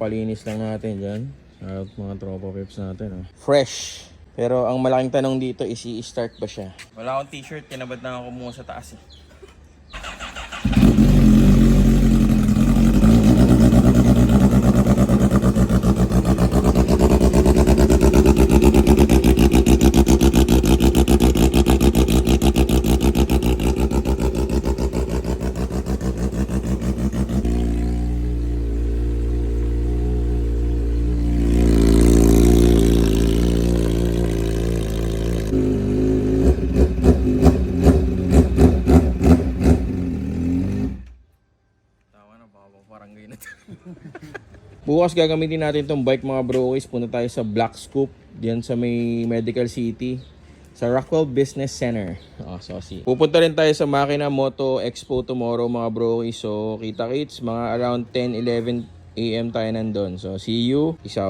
Kakapalinis lang natin dyan. Shoutout mga tropa peps natin. Fresh. Pero ang malaking tanong dito is i-start ba siya? Wala akong t-shirt, kinabad na ako muna sa taas eh. Bukas gagamitin natin tong bike mga brois. Punta tayo sa Black Scoop diyan sa may Medical City sa Rockwell Business Center. Pupunta rin tayo sa Makina Moto Expo tomorrow mga brois. So kita-kits mga around 10-11 AM tayo nandun. So see you. Peace out.